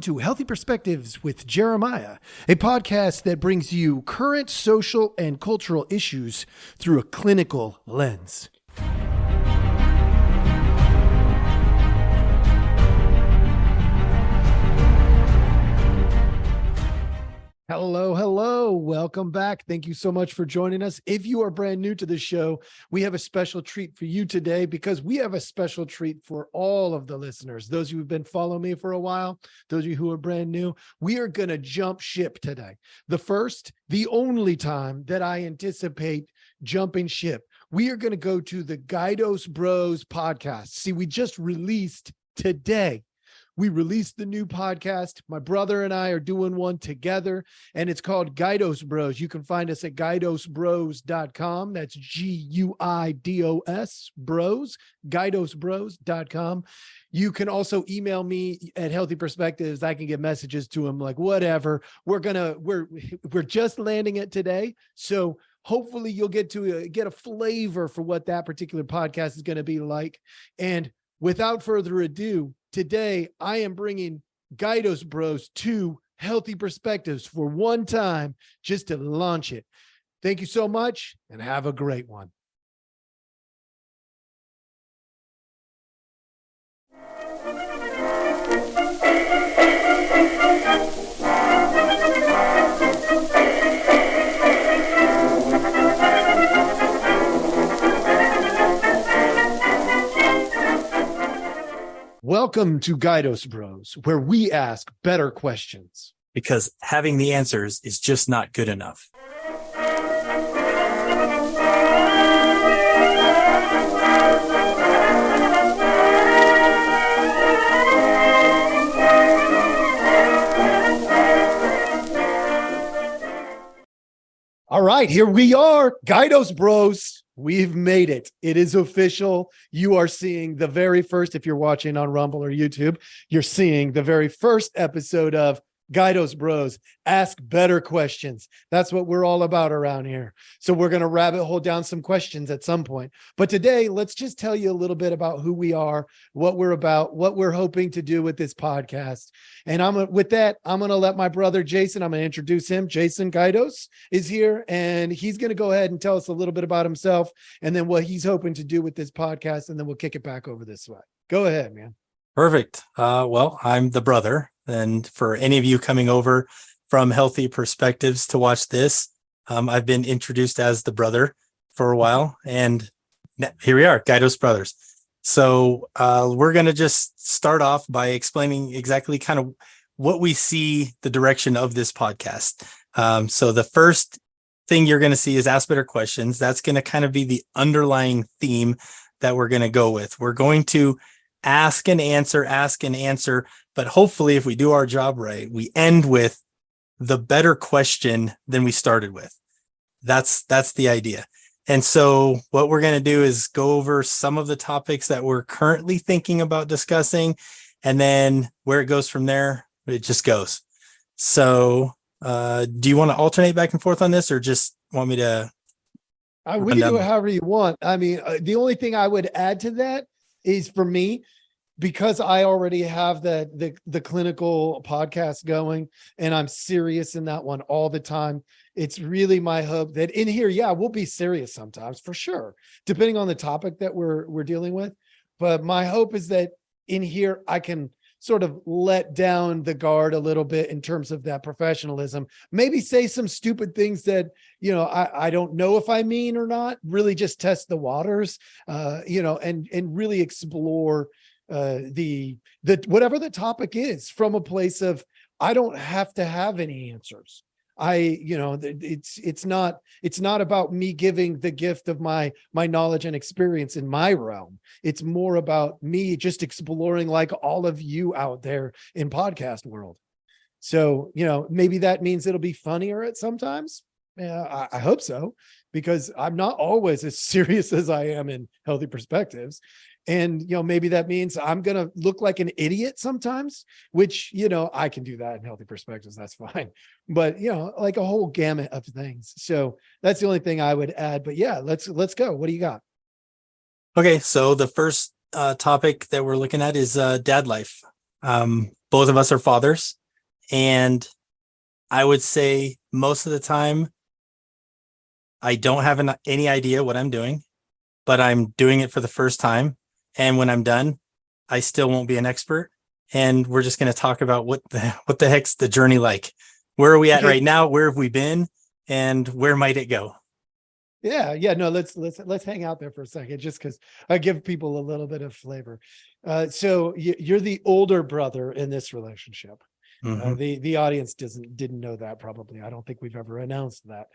to Healthy Perspectives with Jeremiah, a podcast that brings you current social and cultural issues through a clinical lens. Hello. Welcome back. Thank you so much for joining us. If you are brand new to the show, we have a special treat for you today because we have a special treat for all of the listeners. Those of you who've been following me for a while, those of you who are brand new, we are going to jump ship today. The only time that I anticipate jumping ship, we are going to go to the Guidos Bros podcast. See, we just released today. We released the new podcast. My brother and I are doing one together, and it's called Guidos Bros. You can find us at guidosbros.com. That's Guidos bros, guidosbros.com. You can also email me at Healthy Perspectives. I can get messages to him, like whatever. We're just landing it today. So hopefully you'll get to get a flavor for what that particular podcast is going to be like. And without further ado, today, I am bringing Guidos Bros to Healthy Perspectives for one time just to launch it. Thank you so much and have a great one. Welcome to Guidos Bros, where we ask better questions. Because having the answers is just not good enough. All right, here we are, Guidos Bros. We've made it. It is official. You are seeing the very first, if you're watching on Rumble or YouTube, you're seeing the very first episode of Guidos Bros. Ask better questions. That's what we're all about around here. So we're going to rabbit hole down some questions at some point. But today, let's just tell you a little bit about who we are, what we're about, what we're hoping to do with this podcast. And I'm going to let my brother Jason, I'm going to introduce him. Jason Guidos is here, and he's going to go ahead and tell us a little bit about himself and then what he's hoping to do with this podcast. And then we'll kick it back over this way. Go ahead, man. Perfect. Well, I'm the brother. And for any of you coming over from Healthy Perspectives to watch this, I've been introduced as the brother for a while. And here we are, Guidos Brothers. So we're going to just start off by explaining exactly kind of what we see the direction of this podcast. So the first thing you're going to see is ask better questions. That's going to kind of be the underlying theme that we're going to go with. We're going to ask and answer, but hopefully if we do our job right, we end with the better question than we started with. That's the idea. And so what we're going to do is go over some of the topics that we're currently thinking about discussing, and then where it goes from there, it just goes. So do you want to alternate back and forth on this, or just want me to? We can do it however you want. I mean, the only thing I would add to that is, for me, because I already have the clinical podcast going and I'm serious in that one all the time. It's really my hope that in here, we'll be serious sometimes for sure, depending on the topic that we're dealing with. But my hope is that in here, I can sort of let down the guard a little bit in terms of that professionalism, maybe say some stupid things that, I don't know if I mean or not, really just test the waters, and really explore the whatever the topic is from a place of, I don't have to have any answers. It's not about me giving the gift of my knowledge and experience in my realm. It's more about me just exploring, like all of you out there in podcast world. So, maybe that means it'll be funnier at sometimes. Yeah, I hope so, because I'm not always as serious as I am in Healthy Perspectives. And, maybe that means I'm going to look like an idiot sometimes, which, I can do that in Healthy Perspectives. That's fine. But, like a whole gamut of things. So that's the only thing I would add. But yeah, let's go. What do you got? Okay. So the first topic that we're looking at is dad life. both of us are fathers, and I would say most of the time I don't have any idea what I'm doing, but I'm doing it for the first time. And when I'm done, I still won't be an expert. And we're just going to talk about what the heck's the journey like? Where are we at right now? Where have we been? And where might it go? Yeah. No, let's hang out there for a second, just because I give people a little bit of flavor. So you're the older brother in this relationship. Mhm. The audience didn't know that, probably. I don't think we've ever announced that.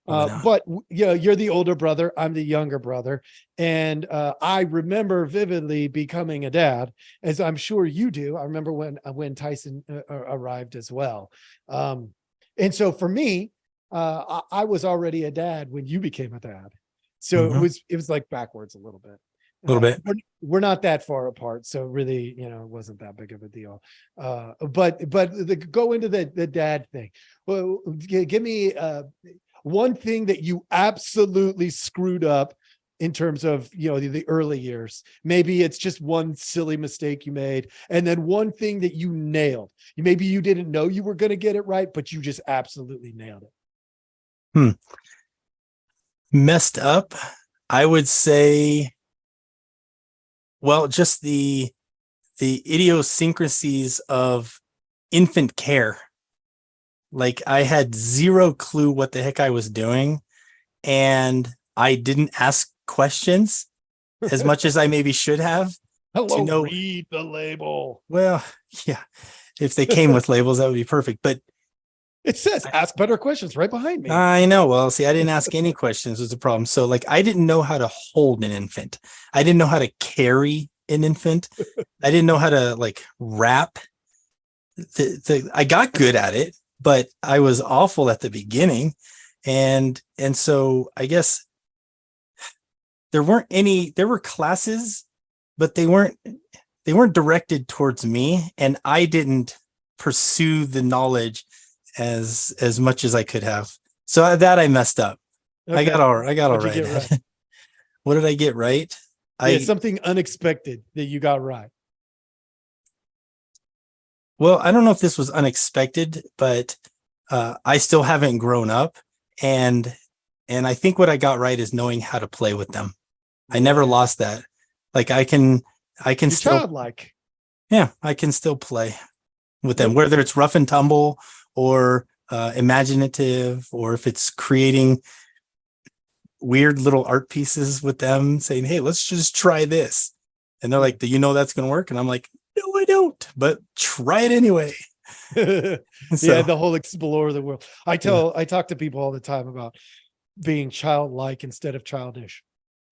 Probably not. But yeah, you're the older brother. I'm the younger brother. And I remember vividly becoming a dad, as I'm sure you do. I remember when Tyson arrived as well. And so for me, I was already a dad when you became a dad. So Mhm. it was like backwards a little bit. A little bit. We're not that far apart, so really, it wasn't that big of a deal. But go into the dad thing. Well, give me one thing that you absolutely screwed up in terms of the early years. Maybe it's just one silly mistake you made, and then one thing that you nailed. Maybe you didn't know you were going to get it right, but you just absolutely nailed it. Messed up, I would say, well, just the idiosyncrasies of infant care. Like, I had zero clue what the heck I was doing, and I didn't ask questions as much as I maybe should have. Hello, read the label. Well, yeah, if they came with labels, that would be perfect. But it says ask better questions right behind me. I know. Well, see, I didn't ask any questions was the problem. So like, I didn't know how to hold an infant. I didn't know how to carry an infant. I didn't know how to like wrap. I got good at it, but I was awful at the beginning. And so I guess there were classes, but they weren't directed towards me, and I didn't pursue the knowledge as much as I could have. So that I messed up. Okay. I got all right. What did I get right? Something unexpected that you got right. Well, I don't know if this was unexpected, but I still haven't grown up, and I think what I got right is knowing how to play with them. I never lost that. Like, I can You're still childlike. Yeah, I can still play with them, whether it's rough and tumble or imaginative, or if it's creating weird little art pieces with them, saying, hey, let's just try this. And they're like, do you know that's going to work? And I'm like, no, I don't, but try it anyway. Yeah, the whole explore the world. I talk to people all the time about being childlike instead of childish.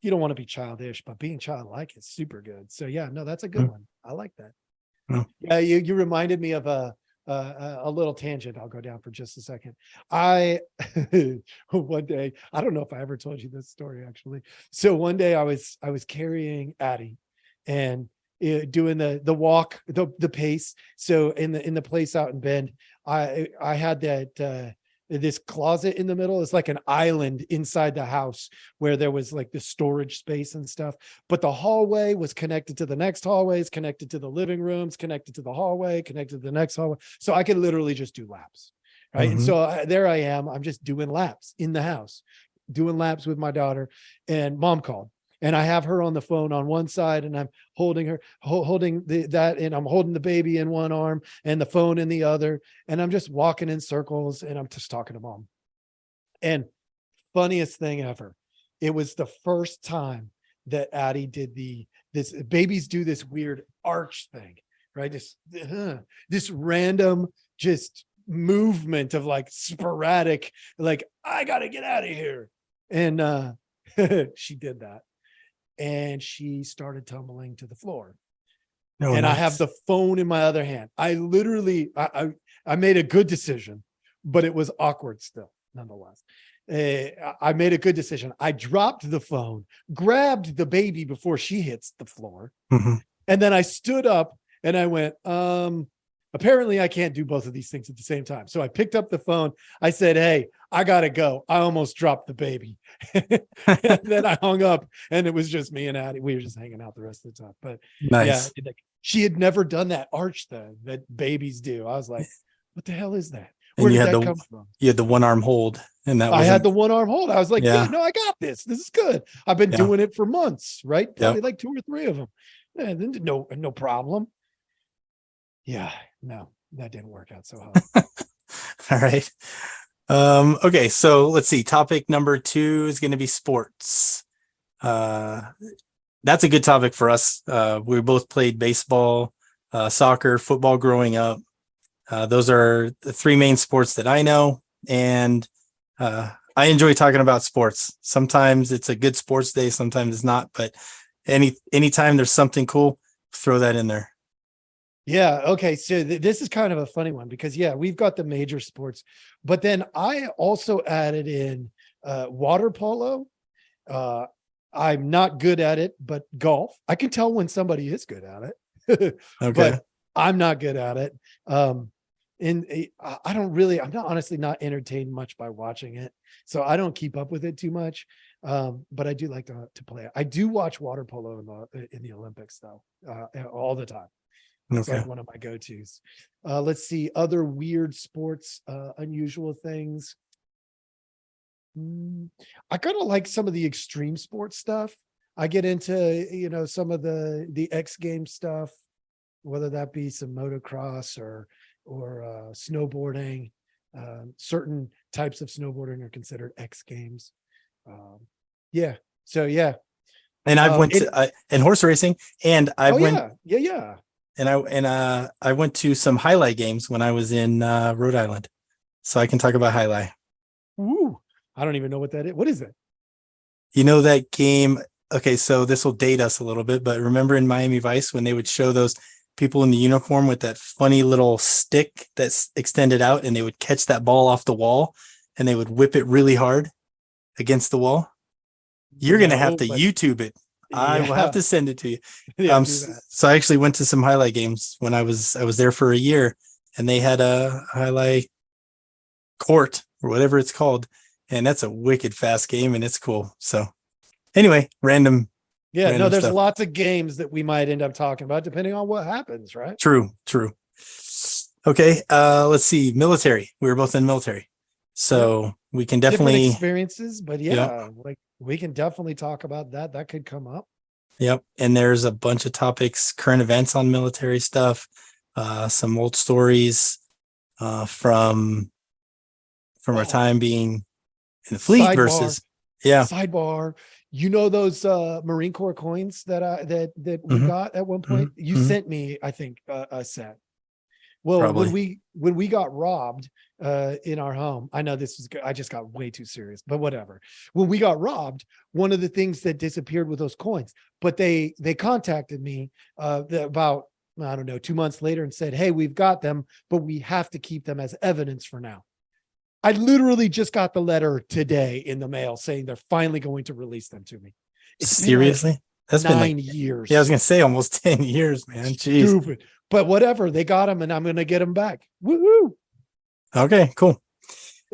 You don't want to be childish, but being childlike is super good. So yeah, no, that's a good one. I like that. Yeah, you reminded me of a little tangent. I'll go down for just a second. One day, I don't know if I ever told you this story actually. So one day I was carrying Addie and doing the walk, the pace. So in the place out in Bend, I had that this closet in the middle. It's like an island inside the house where there was like the storage space and stuff, but the hallway was connected to the next hallways, connected to the living rooms, connected to the hallway, connected to the next hallway. So I could literally just do laps. Right. And so there I am, I'm just doing laps in the house, doing laps with my daughter, and mom called. And I have her on the phone on one side, and I'm holding her, and I'm holding the baby in one arm and the phone in the other. And I'm just walking in circles, and I'm just talking to mom. And funniest thing ever, it was the first time that Addie did babies do this weird arch thing, right? This random just movement of like sporadic, like, I got to get out of here. And she did that. And she started tumbling to the floor. Oh, and nice. I have the phone in my other hand. I literally, I made a good decision, but it was awkward still, nonetheless. I made a good decision. I dropped the phone, grabbed the baby before she hits the floor. And then I stood up and I went, apparently I can't do both of these things at the same time. So I picked up the phone. I said, hey, I got to go. I almost dropped the baby. And then I hung up, and it was just me and Addie. We were just hanging out the rest of the time. But nice. Yeah, she had never done that arch thing that babies do. I was like, what the hell is that? And Where you did had that the come from? you had the one arm hold, and that I was had the one arm hold. I was like, Yeah. yeah, no, I got this. This is good. I've been Yeah. doing it for months, right? Probably Yep. like 2 or 3 of them. And no problem. Yeah, no, that didn't work out so hard. All right. Okay, so let's see. Topic number 2 is going to be sports. That's a good topic for us. We both played baseball, soccer, football growing up. Those are the 3 main sports that I know, and I enjoy talking about sports. Sometimes it's a good sports day, sometimes it's not, but anytime there's something cool, throw that in there. Yeah. Okay. So this is kind of a funny one because we've got the major sports, but then I also added in water polo. I'm not good at it, but golf. I can tell when somebody is good at it, Okay. but I'm not good at it. I'm not honestly not entertained much by watching it. So I don't keep up with it too much. But I do like to play it. I do watch water polo in the Olympics though, all the time. It's Okay. like one of my go-tos. Let's see other weird sports, unusual things. I kind of like some of the extreme sports stuff. I get into, some of the X Games stuff, whether that be some motocross or snowboarding. Certain types of snowboarding are considered X Games. Yeah. So yeah. And I've went to and horse racing, and I went yeah. and I went to some highlight games when I was in Rhode Island, so I can talk about highlight. Ooh, I don't even know what that is. What is it? You know that game? Okay, so this will date us a little bit, but remember in Miami Vice when they would show those people in the uniform with that funny little stick that's extended out, and they would catch that ball off the wall, and they would whip it really hard against the wall? You're gonna have to YouTube it. I will have to send it to you. Yeah, do that. So I actually went to some highlight games when I was there for a year, and they had a highlight court or whatever it's called, and that's a wicked fast game, and it's cool. So anyway, random there's stuff. lots of games that we might end up talking about depending on what happens, right? True. Okay, let's see. Military. We were both in military, so we can definitely different experiences, but like we can definitely talk about that. That could come up. Yep. And there's a bunch of topics, current events on military stuff, some old stories from our time being in the fleet sidebar. You know those Marine Corps coins that we got at one point? You sent me, I think, a set. Well, Probably. when we got robbed in our home, I know this is good. I just got way too serious, but whatever. When we got robbed, one of the things that disappeared with those coins, but they contacted me about, I don't know, 2 months later and said, hey, we've got them, but we have to keep them as evidence for now. I literally just got the letter today in the mail saying they're finally going to release them to me. Seriously? That's been 9 years. Yeah, I was going to say almost 10 years, man. Jeez. Stupid. But whatever, they got them and I'm going to get them back. Woohoo. Okay, cool.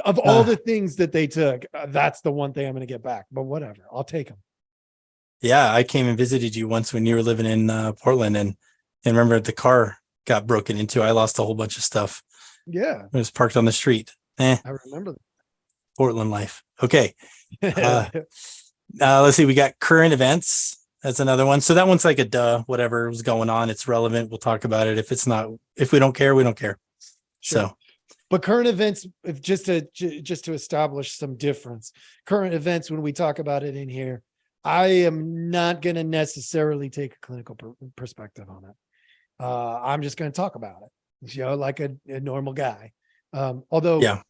Of all the things that they took, that's the one thing I'm going to get back, but whatever, I'll take them. Yeah, I came and visited you once when you were living in Portland, and remember the car got broken into. I lost a whole bunch of stuff. Yeah. It was parked on the street. I remember that. Portland life. Okay. Let's see. We got current events. That's another one. So that one's like a whatever was going on. It's relevant. We'll talk about it. If we don't care, we don't care. Sure. So, but current events, just to establish some difference, current events, when we talk about it in here, I am not going to necessarily take a clinical perspective on it. I'm just going to talk about it, like a normal guy. Although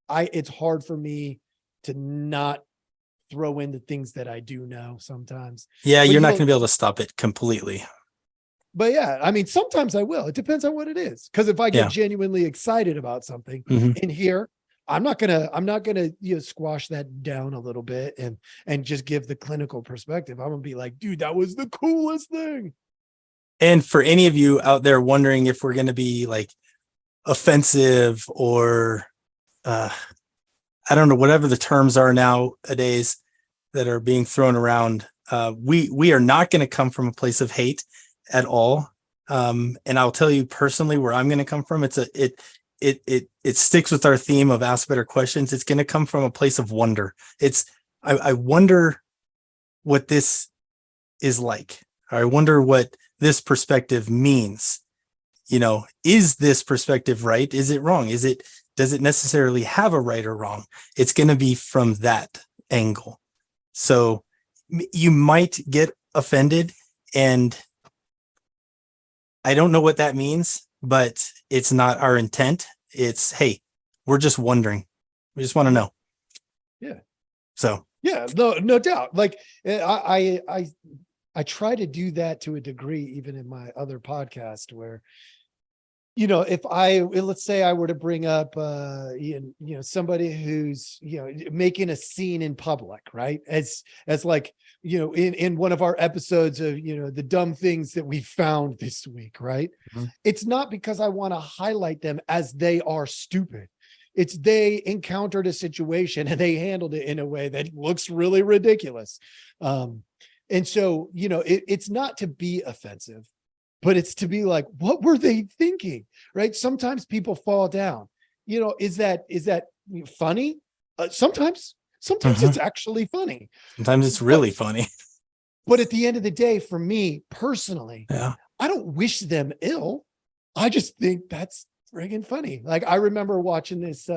it's hard for me to not throw in the things that I do know sometimes. Yeah, you're not going to be able to stop it completely. But yeah, I mean, sometimes I will. It depends on what it is. Because if I get genuinely excited about something in here, I'm not gonna squash that down a little bit and just give the clinical perspective. I'm gonna be like, dude, that was the coolest thing. And for any of you out there wondering if we're going to be like offensive or I don't know, whatever the terms are nowadays that are being thrown around, we are not going to come from a place of hate at all. And I'll tell you personally where I'm going to come from. It sticks with our theme of ask better questions. It's going to come from a place of wonder. I wonder what this is like. I wonder what this perspective means. Is this perspective right? Is it wrong? Does it necessarily have a right or wrong? It's going to be from that angle. So you might get offended, and I don't know what that means, but it's not our intent. It's, hey, we're just wondering. We just want to know. Yeah. So yeah, no doubt. Like I try to do that to a degree, even in my other podcast, where, if let's say I were to bring up, somebody who's, making a scene in public, right? As like, in one of our episodes of, the dumb things that we found this week, right? Mhm. It's not because I want to highlight them as they are stupid. It's they encountered a situation and they handled it in a way that looks really ridiculous. And so, it's not to be offensive, but it's to be like, what were they thinking? Right? Sometimes people fall down. Is that funny? Sometimes Mhm. it's actually funny. Sometimes it's really funny. But at the end of the day, for me personally, Yeah. I don't wish them ill. I just think that's friggin' funny. Like, I remember watching this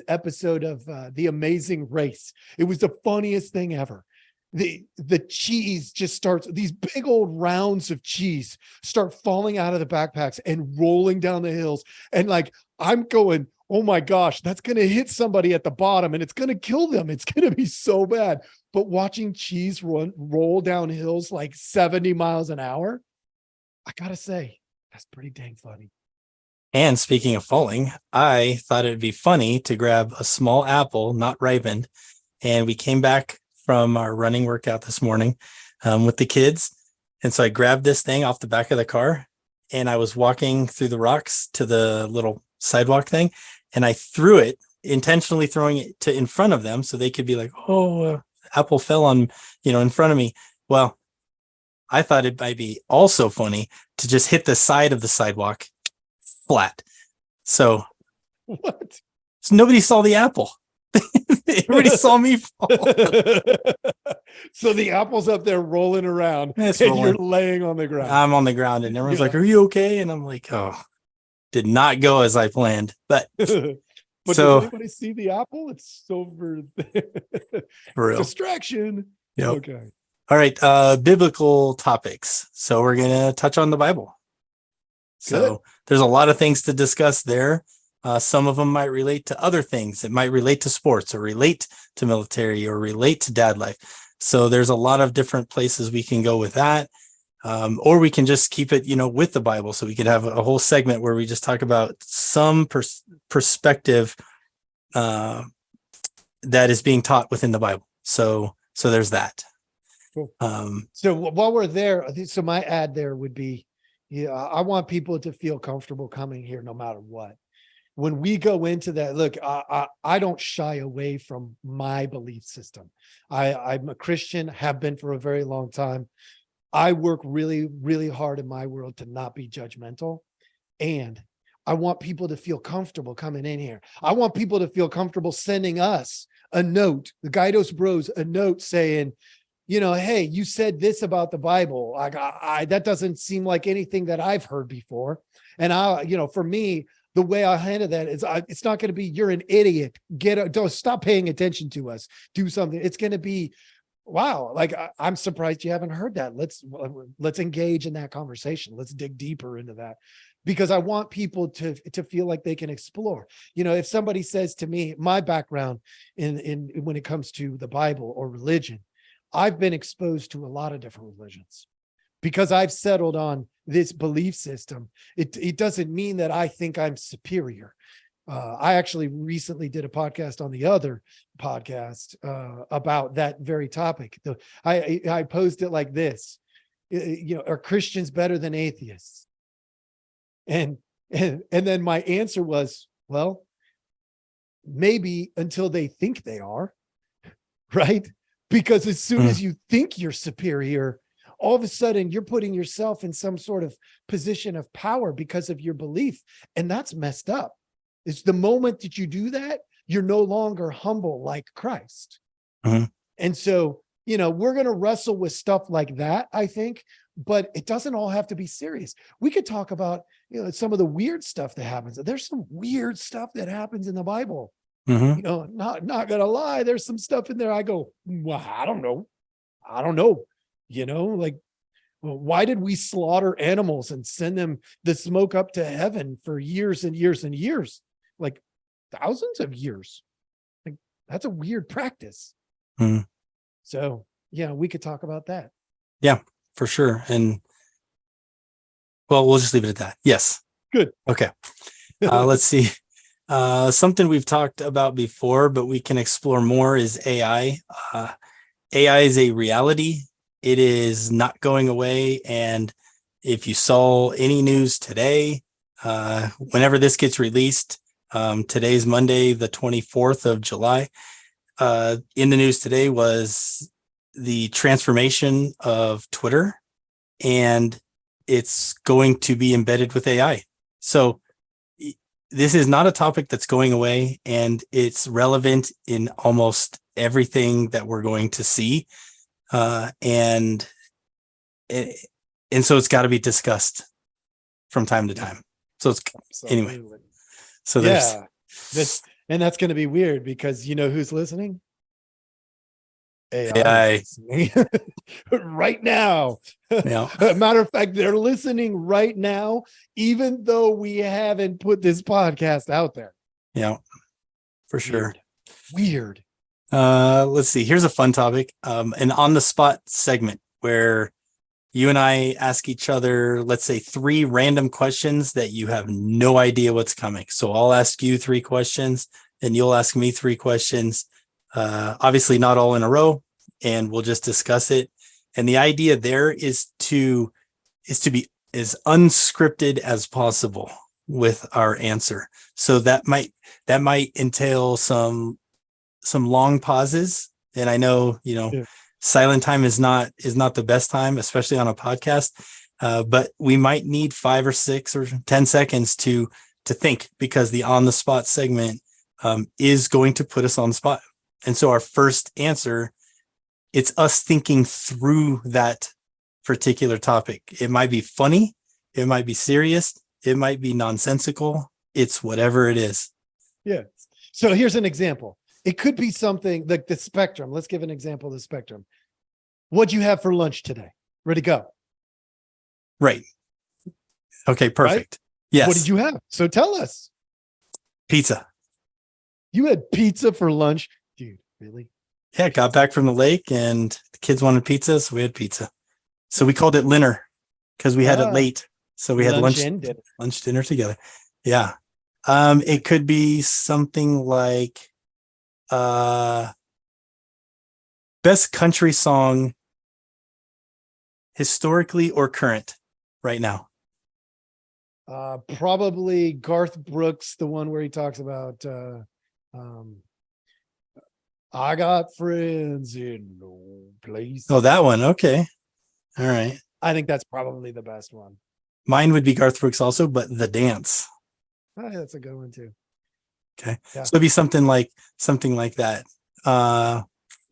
episode of The Amazing Race. It was the funniest thing ever. The cheese just starts, these big old rounds of cheese start falling out of the backpacks and rolling down the hills. And like, I'm going, oh my gosh, that's going to hit somebody at the bottom and it's going to kill them. It's going to be so bad. But watching cheese roll down hills like 70 miles an hour, I gotta say, that's pretty dang funny. And speaking of falling, I thought it'd be funny to grab a small apple, not ripened. And we came back from our running workout this morning with the kids. And so I grabbed this thing off the back of the car and I was walking through the rocks to the little sidewalk thing. And I threw it, intentionally throwing it in front of them so they could be like, oh, apple fell on, in front of me. Well, I thought it might be also funny to just hit the side of the sidewalk flat. So What? nobody saw the apple. Everybody saw me fall. So the apple's up there rolling around It's and rolling. you're laying on the ground. I'm on the ground and everyone's like, are you okay? And I'm like, oh, did not go as I planned. But But so, does anybody see the apple? It's over. for real. Distraction. Yep. Okay. All right. Biblical topics. So we're going to touch on the Bible. So there's a lot of things to discuss there. Some of them might relate to other things. It might relate to sports or relate to military or relate to dad life. So there's a lot of different places we can go with that. Or we can just keep it, with the Bible. So we could have a whole segment where we just talk about some perspective that is being taught within the Bible. So there's that. Cool. So while we're there, so my ad there would be, I want people to feel comfortable coming here no matter what. When we go into that, look, I don't shy away from my belief system. I'm a Christian, have been for a very long time. I work really, really hard in my world to not be judgmental. And I want people to feel comfortable coming in here. I want people to feel comfortable sending us a note, the Guidos Bros, a note saying, hey, you said this about the Bible. That doesn't seem like anything that I've heard before. And for me, the way I handle that is it's not going to be, you're an idiot. Don't stop paying attention to us. Do something. It's going to be, wow. Like, I'm surprised you haven't heard that. Let's engage in that conversation. Let's dig deeper into that, because I want people to feel like they can explore. If somebody says to me, my background in when it comes to the Bible or religion, I've been exposed to a lot of different religions because I've settled on this belief system. It doesn't mean that I think I'm superior. I actually recently did a podcast on the other podcast about that very topic. I posed it like this, are Christians better than atheists? And then my answer was, well, maybe until they think they are, right? Because as soon as you think you're superior, all of a sudden you're putting yourself in some sort of position of power because of your belief. And that's messed up. It's the moment that you do that, you're no longer humble like Christ. Mhm. And so, we're going to wrestle with stuff like that, I think, but it doesn't all have to be serious. We could talk about, some of the weird stuff that happens. There's some weird stuff that happens in the Bible. Mhm. Not gonna lie, there's some stuff in there. I go, well, I don't know. Like, well, why did we slaughter animals and send them the smoke up to heaven for years and years and years? Like thousands of years. Like that's a weird practice. Mhm. So yeah, we could talk about that. Yeah, for sure. And well, we'll just leave it at that. Yes. Good. Okay. Let's see. Something we've talked about before, but we can explore more is AI. AI is a reality. It is not going away. And if you saw any news today, whenever this gets released, today's Monday, the 24th of July, in the news today was the transformation of Twitter, and it's going to be embedded with AI. So this is not a topic that's going away, and it's relevant in almost everything that we're going to see. And so it's got to be discussed from time to time. So it's Absolutely. Anyway. So there's that's going to be weird because who's listening? AI. Right now. Yeah. Matter of fact, they're listening right now, even though we haven't put this podcast out there. Yeah, for sure. Weird. Let's see. Here's a fun topic. An on the spot segment where you and I ask each other, let's say 3 random questions that you have no idea what's coming. So I'll ask you 3 questions and you'll ask me 3 questions. Obviously not all in a row, and we'll just discuss it. And the idea there is to be as unscripted as possible with our answer. So that might entail some long pauses. And I know, Yeah. silent time is not the best time, especially on a podcast. But we might need 5 or 6 or 10 seconds to think, because the on the spot segment is going to put us on the spot. And so our first answer, it's us thinking through that particular topic. It might be funny, it might be serious, it might be nonsensical. It's whatever it is. Yeah. So here's an example. It could be something like the spectrum. Let's give an example of the spectrum. What'd you have for lunch today? Ready to go. Right. Okay, perfect. Right? Yes. What did you have? So tell us. Pizza. You had pizza for lunch? Dude, really? Yeah, got back from the lake and the kids wanted pizza, so we had pizza. So we called it Linner because we had it late. So we had lunch dinner together. Yeah. It could be something like best country song historically or current right now. Probably Garth Brooks, the one where he talks about I got friends in no place. Oh, that one. Okay. All right. I think that's probably the best one. Mine would be Garth Brooks also, but The Dance. Oh, that's a good one too. Okay. Yeah. So it'd be something like that.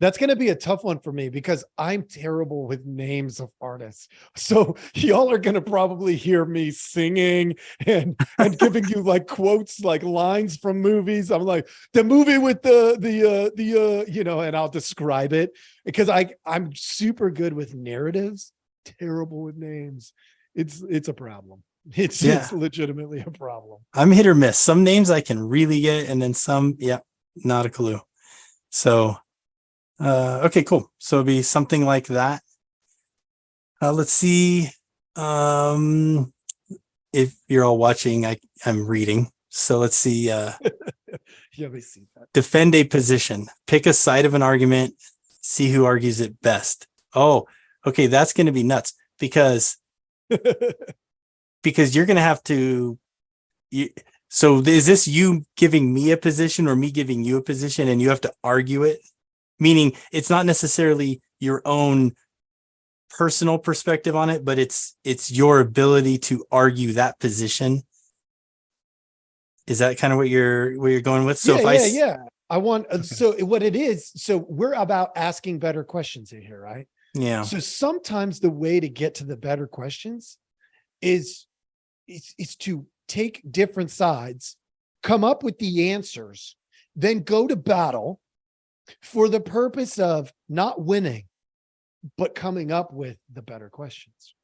That's going to be a tough one for me because I'm terrible with names of artists. So y'all are going to probably hear me singing and giving you like quotes, like lines from movies. I'm like the movie with and I'll describe it because I'm super good with narratives, terrible with names. It's a problem. It's legitimately a problem. I'm hit or miss. Some names I can really get, and then some, not a clue. So okay, cool. So it'll be something like that. Let's see. If you're all watching, I'm reading. So let's see. Yeah, we see that. Defend a position. Pick a side of an argument. See who argues it best. Oh, okay. That's going to be nuts because you're going to have to. So is this you giving me a position or me giving you a position, and you have to argue it? Meaning it's not necessarily your own personal perspective on it, but it's your ability to argue that position. Is that kind of what you're going with? So yeah. I want, so what it is, so we're about asking better questions in here, right? Yeah. So sometimes the way to get to the better questions is to take different sides, come up with the answers, then go to battle for the purpose of not winning, but coming up with the better questions,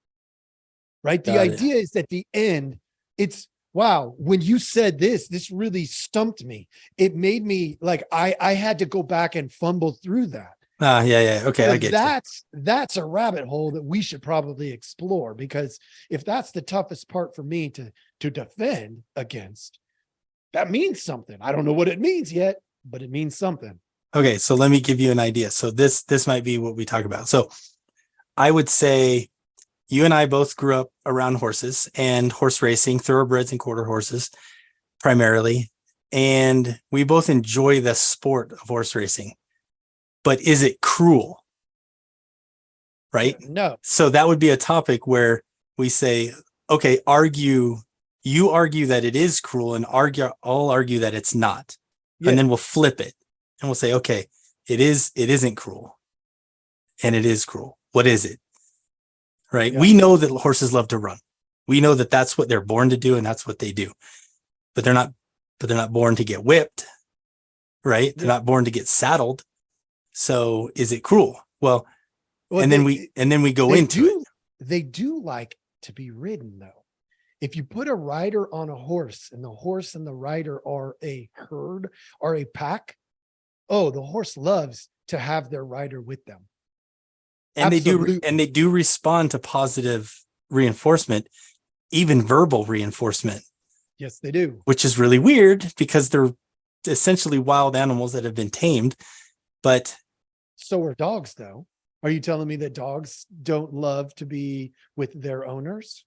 right? The idea is at the end, it's, wow, when you said this really stumped me. It made me like, I had to go back and fumble through that. Yeah. Okay. So I get that's a rabbit hole that we should probably explore, because if that's the toughest part for me to defend against, that means something. I don't know what it means yet, but it means something. Okay. So let me give you an idea. So this might be what we talk about. So I would say you and I both grew up around horses and horse racing, thoroughbreds and quarter horses primarily. And we both enjoy the sport of horse racing, but is it cruel? Right? No. So that would be a topic where we say, okay, you argue that it is cruel, and I'll argue that it's not. Yeah. And then we'll flip it and we'll say, okay, it isn't cruel, and it is cruel. What is it? Right. Yeah. We know that horses love to run. We know that that's what they're born to do, and that's what they do, but they're not born to get whipped. Right. They're not born to get saddled. So is it cruel? Well, and then we go into it. They do like to be ridden, though. If you put a rider on a horse and the horse and the rider are a herd or a pack, oh, the horse loves to have their rider with them. And they do respond to positive reinforcement, even verbal reinforcement. Yes, they do. Which is really weird because they're essentially wild animals that have been tamed. But so are dogs, though. Are you telling me that dogs don't love to be with their owners?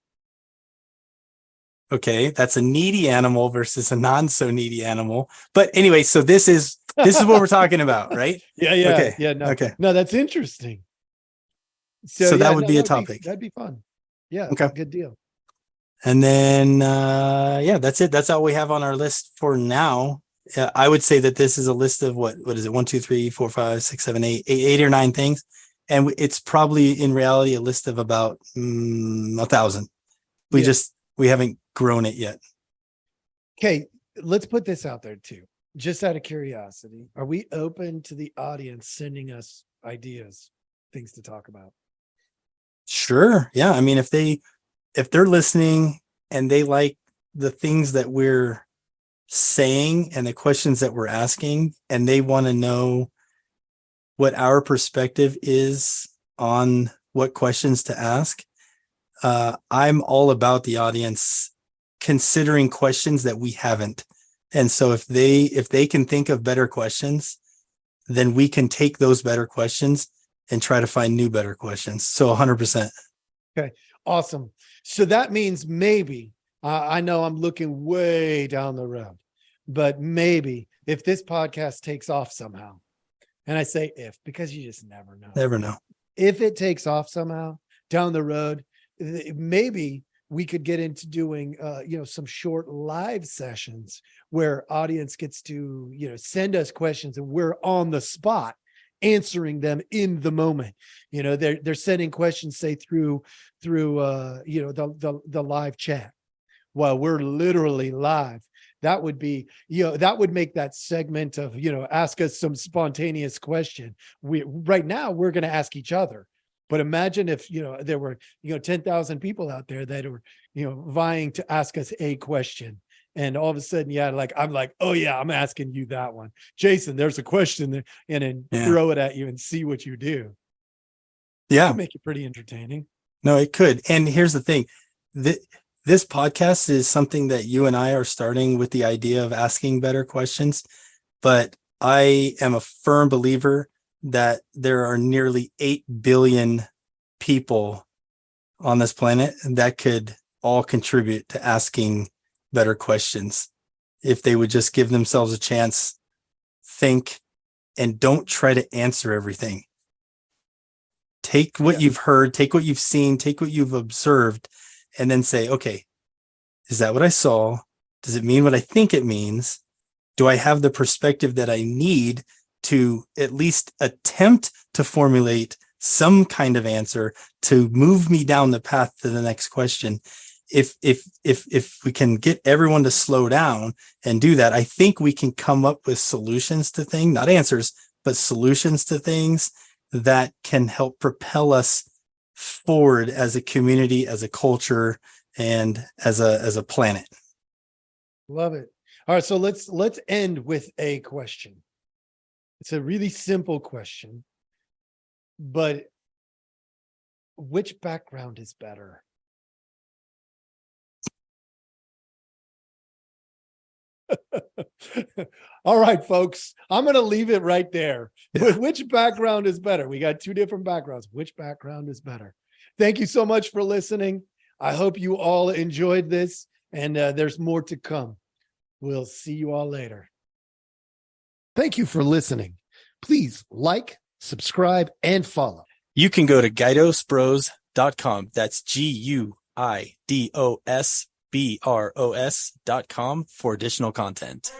Okay, that's a needy animal versus a non so needy animal. But anyway, so this is what we're talking about, right? Yeah. Okay. Yeah. No. Okay. No, that's interesting. So that would be a topic. That'd be fun. Yeah. Okay. Good deal. And then, that's it. That's all we have on our list for now. I would say that this is a list of what is it? 1, 2, 3, 4, 5, 6, 7, 8 or 9 things. And it's probably in reality a list of about 1,000. We haven't grown it yet. Okay. Let's put this out there too. Just out of curiosity, are we open to the audience sending us ideas, things to talk about? Sure. Yeah. I mean, if they're listening and they like the things that we're saying and the questions that we're asking, and they want to know what our perspective is on what questions to ask, I'm all about the audience considering questions that we haven't. And so if they can think of better questions, then we can take those better questions and try to find new, better questions. So 100%. Okay. Awesome. So that means maybe, I know I'm looking way down the road, but maybe if this podcast takes off somehow, and I say if, because you just never know. Never know. If it takes off somehow down the road, maybe we could get into doing, some short live sessions where audience gets to, send us questions and we're on the spot answering them in the moment. They're sending questions, say through the live chat while we're literally live. That would be, that would make that segment of, ask us some spontaneous question. Right now we're going to ask each other, but imagine if, there were, 10,000 people out there that were, vying to ask us a question. And all of a sudden, I'm like, oh yeah, I'm asking you that one. Jason, there's a question there, and then throw it at you and see what you do. Yeah. Make it pretty entertaining. No, it could. And here's the thing. This podcast is something that you and I are starting with the idea of asking better questions. But I am a firm believer that there are nearly 8 billion people on this planet that could all contribute to asking better questions if they would just give themselves a chance, think, and don't try to answer everything. Take what you've heard, take what you've seen, take what you've observed, and then say, okay, is that what I saw? Does it mean what I think it means? Do I have the perspective that I need to at least attempt to formulate some kind of answer to move me down the path to the next question? If we can get everyone to slow down and do that, I think we can come up with solutions to things, not answers, but solutions to things that can help propel us forward as a community, as a culture, and as a planet. Love it. All right, so let's end with a question. It's a really simple question, but which background is better? All right, folks, I'm going to leave it right there. Yeah. Which background is better? We got two different backgrounds. Which background is better? Thank you so much for listening. I hope you all enjoyed this, and there's more to come. We'll see you all later. Thank you for listening. Please like, subscribe, and follow. You can go to guidosbros.com. That's GUIDOSBROS.com for additional content.